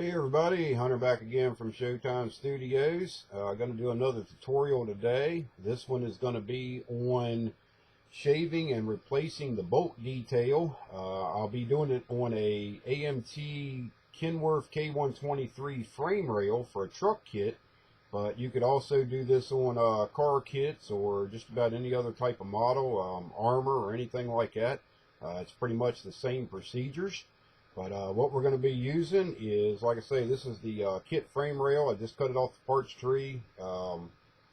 Hey everybody, Hunter back again from Showtime Studios. Going to do another tutorial today. This one is going to be on shaving and replacing the bolt detail. I'll be doing it on a AMT Kenworth K123 frame rail for a truck kit, but you could also do this on car kits or just about any other type of model, armor or anything like that. It's pretty much the same procedures. But what we're going to be using is, like I say, this is the kit frame rail. I just cut it off the parts tree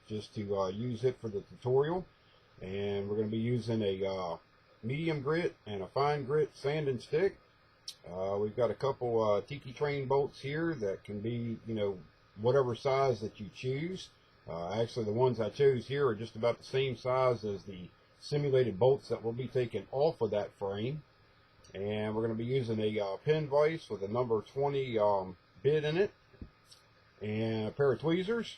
just to use it for the tutorial. And we're going to be using a medium grit and a fine grit sanding stick. We've got a couple Tiki Train bolts here that can be, whatever size that you choose. Actually, the ones I chose here are just about the same size as the simulated bolts that we'll be taking off of that frame. And we're going to be using a pin vise with a number 20 bit in it, and a pair of tweezers,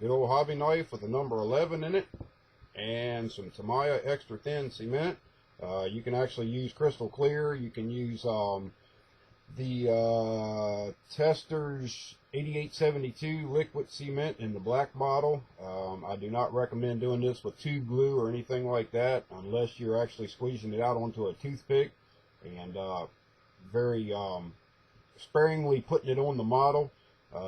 good old hobby knife with a number 11 in it, and some Tamiya extra thin cement. You can actually use crystal clear. You can use the Testors 8872 liquid cement in the black bottle. I do not recommend doing this with tube glue or anything like that unless you're actually squeezing it out onto a toothpick and very sparingly putting it on the model.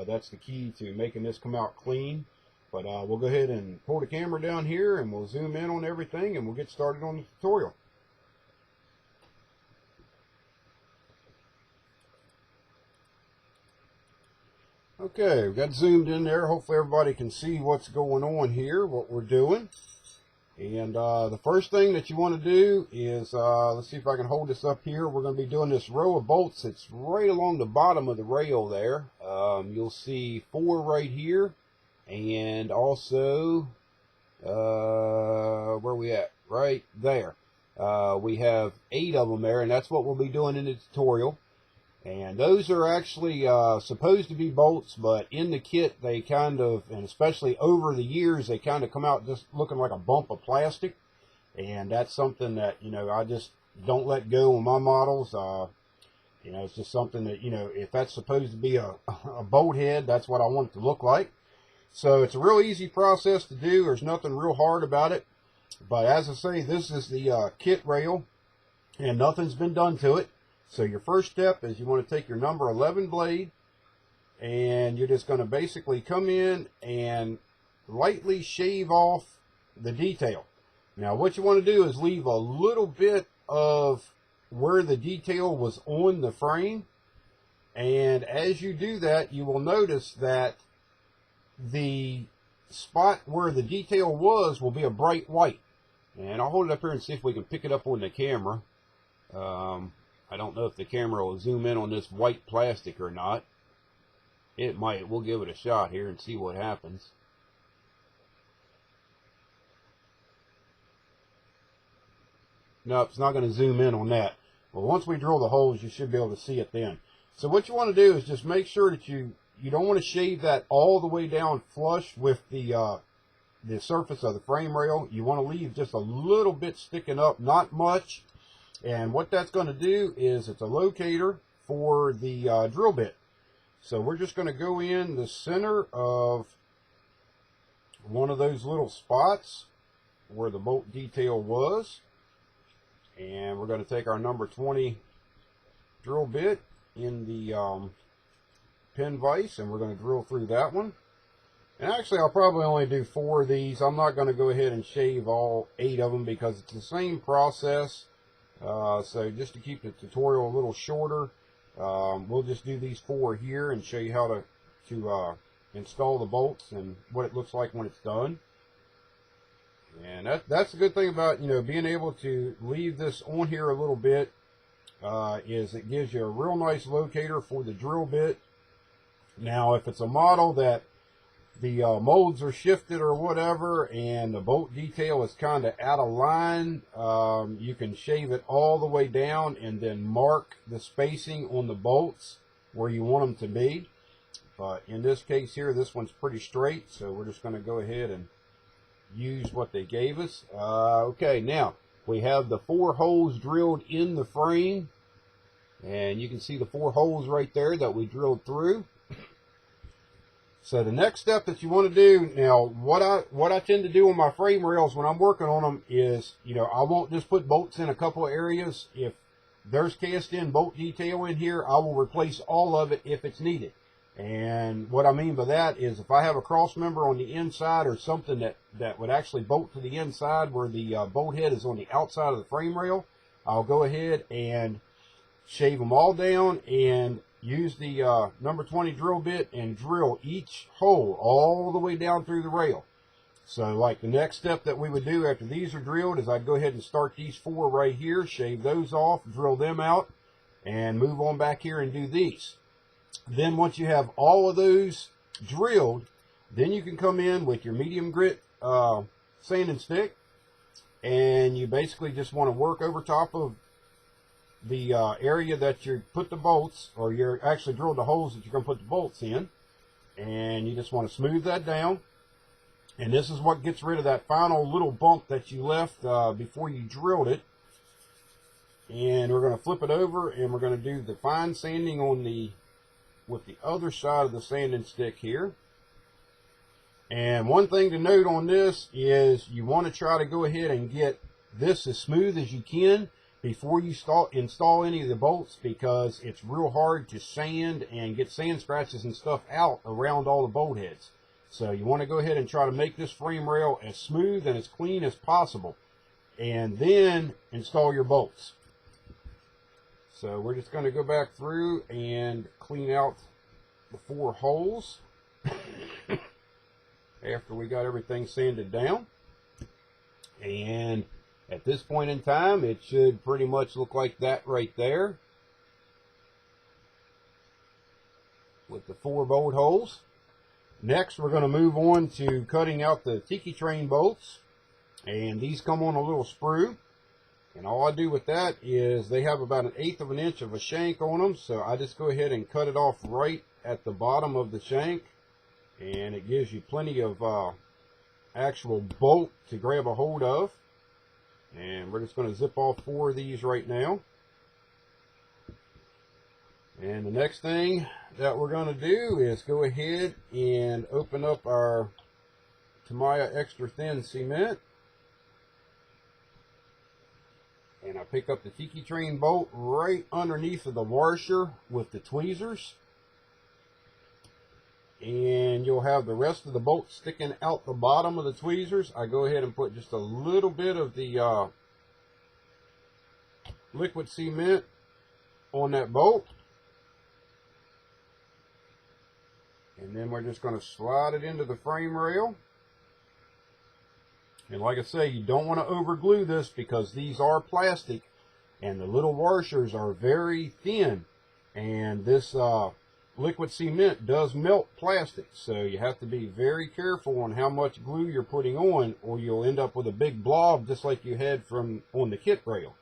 That's the key to making this come out clean. But we'll go ahead and pull the camera down here and we'll zoom in on everything and we'll get started on the tutorial. Okay, we've got zoomed in there. Hopefully everybody can see what's going on here, what we're doing. And the first thing that you want to do is, let's see if I can hold this up here. We're going to be doing this row of bolts. It's right along the bottom of the rail there. You'll see 4 right here. And also, where are we at? Right there. We have 8 of them there, and that's what we'll be doing in the tutorial. And those are actually supposed to be bolts, but in the kit they kind of, and especially over the years, they kind of come out just looking like a bump of plastic. And that's something that, I just don't let go on my models. It's just something that, if that's supposed to be a bolt head, that's what I want it to look like. So it's a real easy process to do. There's nothing real hard about it. But as I say, this is the kit rail, and nothing's been done to it. So your first step is you want to take your number 11 blade, and you're just going to basically come in and lightly shave off the detail. Now what you want to do is leave a little bit of where the detail was on the frame, and as you do that, you will notice that the spot where the detail was will be a bright white. And I'll hold it up here and see if we can pick it up on the camera. I don't know if the camera will zoom in on this white plastic or not. It might. We'll give it a shot here and see what happens. No, it's not going to zoom in on that. Well, once we drill the holes, you should be able to see it then. So what you want to do is just make sure that you don't want to shave that all the way down flush with the surface of the frame rail. You want to leave just a little bit sticking up, not much. And what that's going to do is it's a locator for the drill bit. So we're just going to go in the center of one of those little spots where the bolt detail was. And we're going to take our number 20 drill bit in the pin vise, and we're going to drill through that one. And actually, I'll probably only do 4 of these. I'm not going to go ahead and shave all 8 of them because it's the same process. So just to keep the tutorial a little shorter, we'll just do these 4 here and show you how to install the bolts and what it looks like when it's done. And that's the good thing about, being able to leave this on here a little bit, is it gives you a real nice locator for the drill bit. Now, if it's a model that the molds are shifted or whatever, and the bolt detail is kind of out of line, you can shave it all the way down and then mark the spacing on the bolts where you want them to be. But in this case here, this one's pretty straight, so we're just going to go ahead and use what they gave us. Okay, now we have the 4 holes drilled in the frame. And you can see the 4 holes right there that we drilled through. So the next step that you want to do, now what I tend to do on my frame rails when I'm working on them is, you know, I won't just put bolts in a couple of areas. If there's cast in bolt detail in here, I will replace all of it if it's needed. And what I mean by that is if I have a cross member on the inside or something that would actually bolt to the inside where the bolt head is on the outside of the frame rail, I'll go ahead and shave them all down and use the number 20 drill bit and drill each hole all the way down through the rail. So like the next step that we would do after these are drilled is I'd go ahead and start these 4 right here, shave those off, drill them out, and move on back here and do these. Then once you have all of those drilled, then you can come in with your medium grit sanding stick, and you basically just want to work over top of the area that you put the bolts, or you're actually drilled the holes that you're going to put the bolts in, and you just want to smooth that down. And this is what gets rid of that final little bump that you left before you drilled it. And we're going to flip it over, and we're going to do the fine sanding on with the other side of the sanding stick here. And one thing to note on this is you want to try to go ahead and get this as smooth as you can before you install any of the bolts, because it's real hard to sand and get sand scratches and stuff out around all the bolt heads. So you want to go ahead and try to make this frame rail as smooth and as clean as possible, and then install your bolts. So we're just going to go back through and clean out the 4 holes after we got everything sanded down. And at this point in time, it should pretty much look like that right there, with the 4 bolt holes. Next, we're going to move on to cutting out the Tiki Train bolts, and these come on a little sprue. And all I do with that is they have about 1/8 of an inch of a shank on them, so I just go ahead and cut it off right at the bottom of the shank, and it gives you plenty of actual bolt to grab a hold of. And we're just going to zip off 4 of these right now. And the next thing that we're going to do is go ahead and open up our Tamiya extra thin cement. And I pick up the Tiki Train bolt right underneath of the washer with the tweezers. And you'll have the rest of the bolt sticking out the bottom of the tweezers. I go ahead and put just a little bit of the liquid cement on that bolt. And then we're just going to slide it into the frame rail. And like I say, you don't want to over glue this because these are plastic and the little washers are very thin. And this liquid cement does melt plastic, so you have to be very careful on how much glue you're putting on, or you'll end up with a big blob just like you had on the kit rail.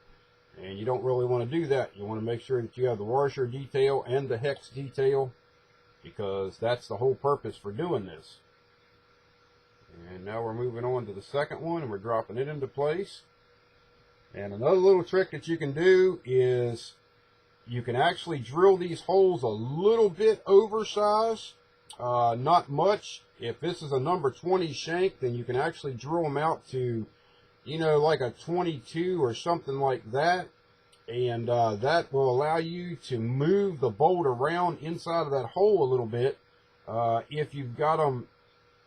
And you don't really want to do that. You want to make sure that you have the washer detail and the hex detail, because that's the whole purpose for doing this. And now we're moving on to the second one, and we're dropping it into place. And another little trick that you can do is you can actually drill these holes a little bit oversized, not much. If this is a number 20 shank, then you can actually drill them out to, you know, like a 22 or something like that. And that will allow you to move the bolt around inside of that hole a little bit. If you've got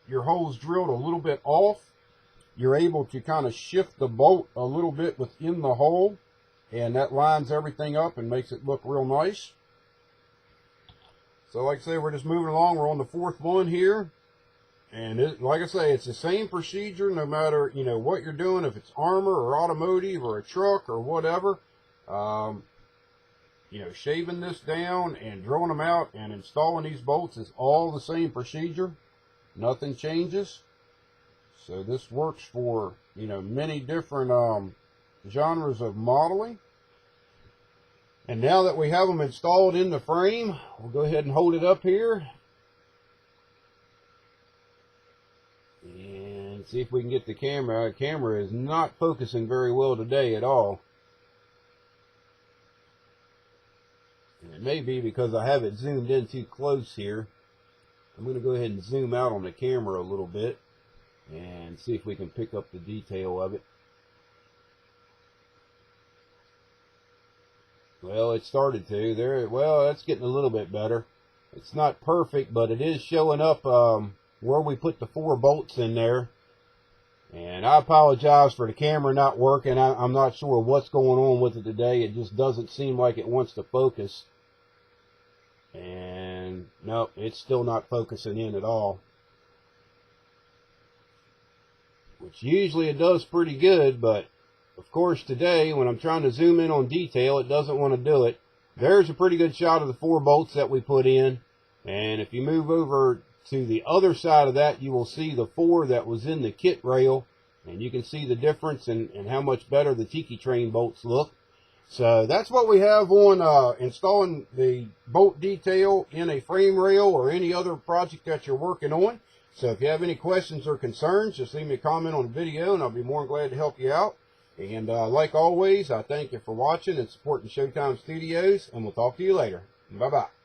your holes drilled a little bit off, you're able to kind of shift the bolt a little bit within the hole, and that lines everything up and makes it look real nice. So like I say, we're just moving along. We're on the 4th one here, and like I say, it's the same procedure no matter, you know, what you're doing, if it's armor or automotive or a truck or whatever. You know, shaving this down and drilling them out and installing these bolts is all the same procedure. Nothing changes. So this works for, you know, many different genres of modeling. And now that we have them installed in the frame, we'll go ahead and hold it up here and see if we can get the camera. The camera is not focusing very well today at all. It may be because I have it zoomed in too close here. I'm going to go ahead and zoom out on the camera a little bit and see if we can pick up the detail of it. Well, it started to. There. Well, that's getting a little bit better. It's not perfect, but it is showing up where we put the 4 bolts in there. And I apologize for the camera not working. I'm not sure what's going on with it today. It just doesn't seem like it wants to focus. And no, it's still not focusing in at all. Which usually it does pretty good, but of course today when I'm trying to zoom in on detail, it doesn't want to do it. There's a pretty good shot of the 4 bolts that we put in. And if you move over to the other side of that, you will see the 4 that was in the kit rail, and you can see the difference and how much better the Tiki Train bolts look. So that's what we have on installing the bolt detail in a frame rail or any other project that you're working on. So if you have any questions or concerns, just leave me a comment on the video and I'll be more than glad to help you out. And like always, I thank you for watching and supporting Showtime Studios, and we'll talk to you later. Bye-bye.